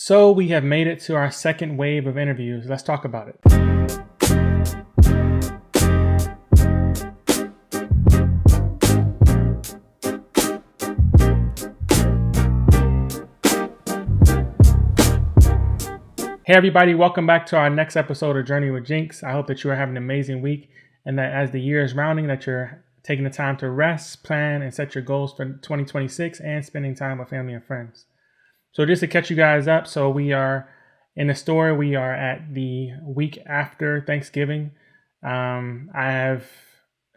So we have made it to our second wave of interviews. Let's talk about it. Hey everybody, welcome back to our next episode of Journey with Jenks. I hope that you are having an amazing week and that as the year is rounding, that you're taking the time to rest, plan, and set your goals for 2026 and spending time with family and friends. So just to catch you guys up, so we are in the story, we are at the week after Thanksgiving. I have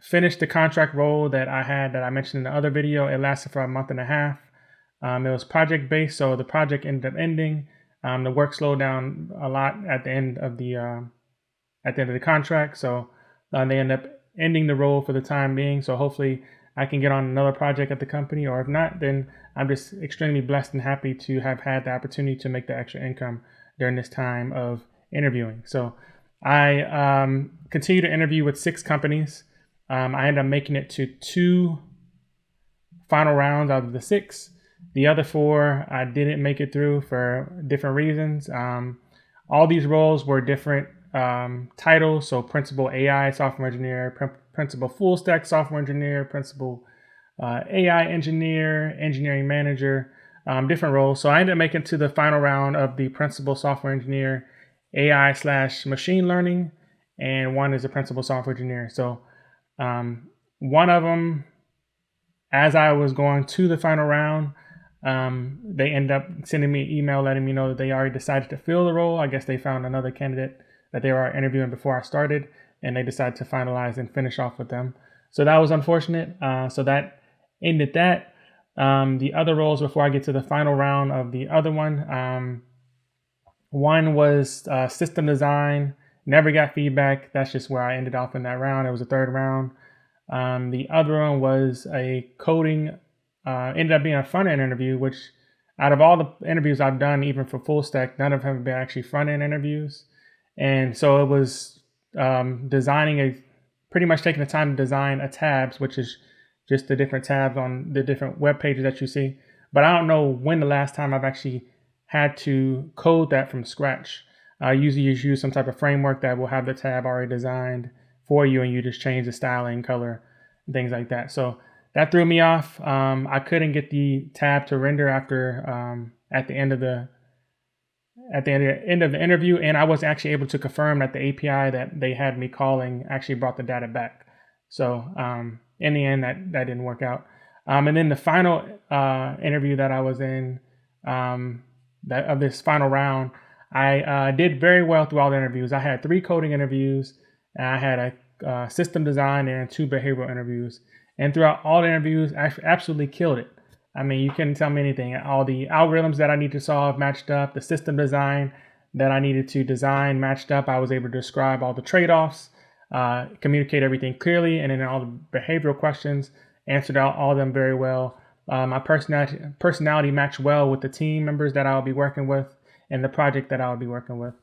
finished the contract role that I had that I mentioned in the other video. It lasted for a month and a half. It was project based, so the project ended up ending. The work slowed down a lot at the end of the contract, so they end up ending the role for the time being. So hopefully I can get on another project at the company, or if not, then I'm just extremely blessed and happy to have had the opportunity to make the extra income during this time of interviewing. So I continue to interview with 6 companies. I ended up making it to 2 final rounds out of the 6. The other 4 I didn't make it through for different reasons. All these roles were different titles. So principal AI software engineer, principal full stack software engineer, principal AI engineer, engineering manager, different roles. So I ended up making it to the final round of the principal software engineer, AI/machine learning, and one is a principal software engineer. So one of them, as I was going to the final round, they ended up sending me an email letting me know that they already decided to fill the role. I guess they found another candidate that they were interviewing before I started, and they decided to finalize and finish off with them. So that was unfortunate. So that ended that. The other roles before I get to the final round of the other one was system design. Never got feedback. That's just where I ended off in that round. It was the 3rd round. The other one was a coding, ended up being a front-end interview, which out of all the interviews I've done, even for full stack, none of them have been actually front-end interviews. And so it was pretty much taking the time to design a tabs, which is just the different tabs on the different web pages that you see. But I don't know when the last time I've actually had to code that from scratch. Usually you use some type of framework that will have the tab already designed for you, and you just change the styling, color, things like that. So that threw me off. I couldn't get the tab to render after at the end of the interview, and I was actually able to confirm that the API that they had me calling actually brought the data back. So in the end, that didn't work out. And then the final interview that I was in, of this final round, I did very well through all the interviews. I had 3 coding interviews, and I had a system design and 2 behavioral interviews. And throughout all the interviews, I absolutely killed it. I mean, you couldn't tell me anything. All the algorithms that I need to solve matched up. The system design that I needed to design matched up. I was able to describe all the trade-offs, communicate everything clearly, and then all the behavioral questions, answered all of them very well. My personality matched well with the team members that I'll be working with and the project that I'll be working with.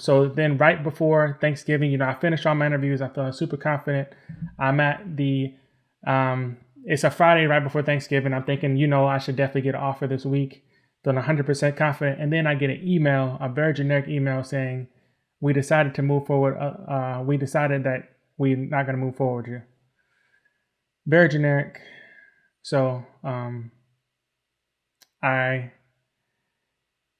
So then right before Thanksgiving, I finished all my interviews. I felt super confident. I'm at the... it's a Friday right before Thanksgiving. I'm thinking, I should definitely get an offer this week. Feeling 100% confident. And then I get an email, a very generic email saying, we decided to move forward. We decided that we're not going to move forward with you. Very generic. So I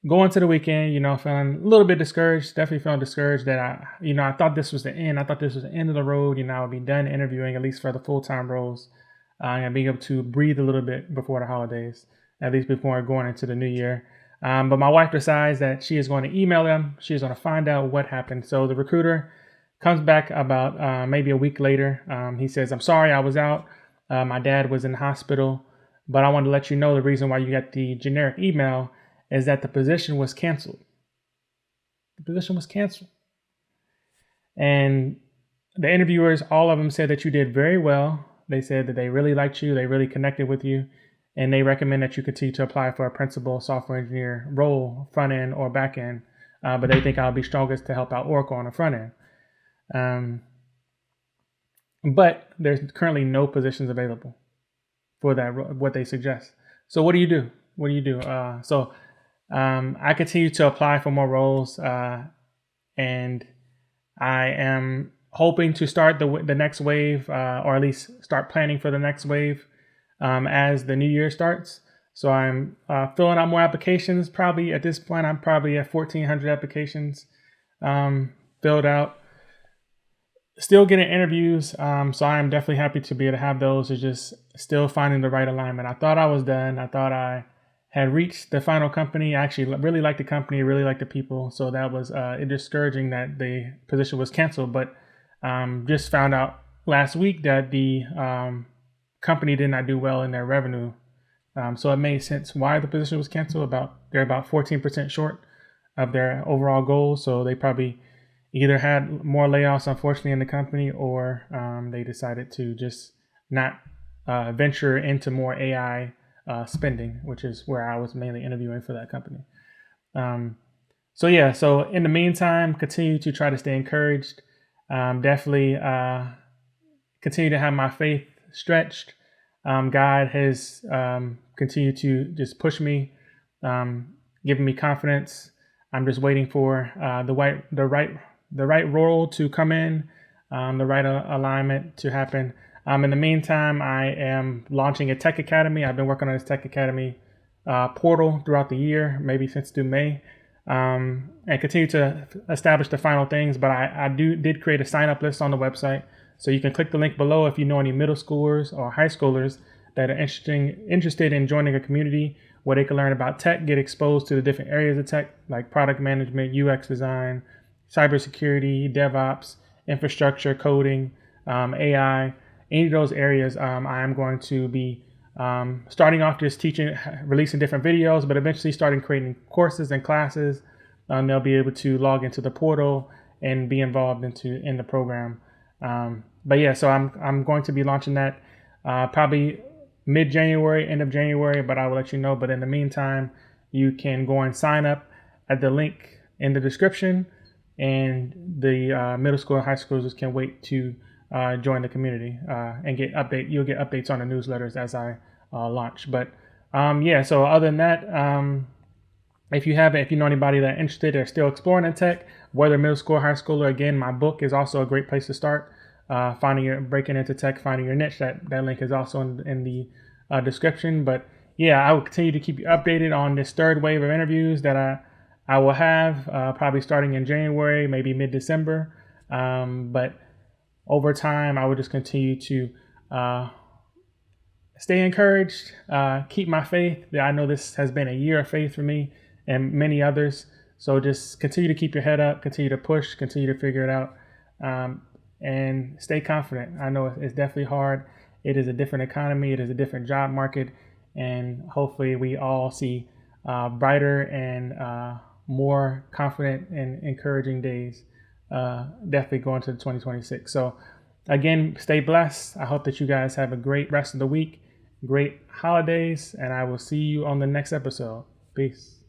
go into the weekend, feeling a little bit discouraged, definitely feeling discouraged that I thought this was the end. I thought this was the end of the road. I would be done interviewing, at least for the full-time roles. And being able to breathe a little bit before the holidays, at least before going into the new year. But my wife decides that she is going to email them. She's going to find out what happened. So the recruiter comes back about maybe a week later. He says, I'm sorry, I was out. My dad was in the hospital, but I wanted to let you know the reason why you got the generic email is that the position was canceled. The position was canceled. And the interviewers, all of them said that you did very well. They said that they really liked you, they really connected with you, and they recommend that you continue to apply for a principal software engineer role, front end or back end. But they think I'll be strongest to help out Oracle on the front end. But there's currently no positions available for that, what they suggest. So what do you do? So I continue to apply for more roles, and I am hoping to start the next wave, or at least start planning for the next wave as the new year starts. So I'm filling out more applications. Probably at this point, I'm probably at 1,400 applications filled out. Still getting interviews, so I am definitely happy to be able to have those. It's just still finding the right alignment. I thought I was done. I thought I had reached the final company. I actually really liked the company, really liked the people. So that was discouraging that the position was canceled. But just found out last week that the company did not do well in their revenue. So it made sense why the position was canceled. They're about 14% short of their overall goals. So they probably either had more layoffs, unfortunately, in the company, or they decided to just not venture into more AI spending, which is where I was mainly interviewing for that company. So in the meantime, continue to try to stay encouraged. Definitely continue to have my faith stretched. God has continued to just push me, giving me confidence. I'm just waiting for the right role to come in, the right alignment to happen. In the meantime, I am launching a tech academy. I've been working on this tech academy portal throughout the year, maybe since through May, and continue to establish the final things. But I did create a sign up list on the website. So you can click the link below if you know any middle schoolers or high schoolers that are interested in joining a community where they can learn about tech, get exposed to the different areas of tech like product management, UX design, cybersecurity, DevOps, infrastructure, coding, AI, any of those areas. I am going to be starting off just teaching, releasing different videos, but eventually starting creating courses and classes. They'll be able to log into the portal and be involved in the program. So I'm going to be launching that probably mid-January, end of January, but I will let you know. But in the meantime, you can go and sign up at the link in the description, and the middle school and high schoolers can wait to join the community and get update. You'll get updates on the newsletters as I launch. But so other than that, if you know anybody that's interested or still exploring in tech, whether middle school or high schooler, again, my book is also a great place to start. Breaking into tech, finding your niche. That link is also in the description. But yeah, I will continue to keep you updated on this third wave of interviews that I will have probably starting in January, maybe mid-December. But over time, I will just continue to stay encouraged, keep my faith. I know this has been a year of faith for me and many others. So just continue to keep your head up, continue to push, continue to figure it out, and stay confident. I know it's definitely hard. It is a different economy. It is a different job market. And hopefully we all see brighter and more confident and encouraging days definitely going to 2026. So again, stay blessed. I hope that you guys have a great rest of the week, great holidays, and I will see you on the next episode. Peace.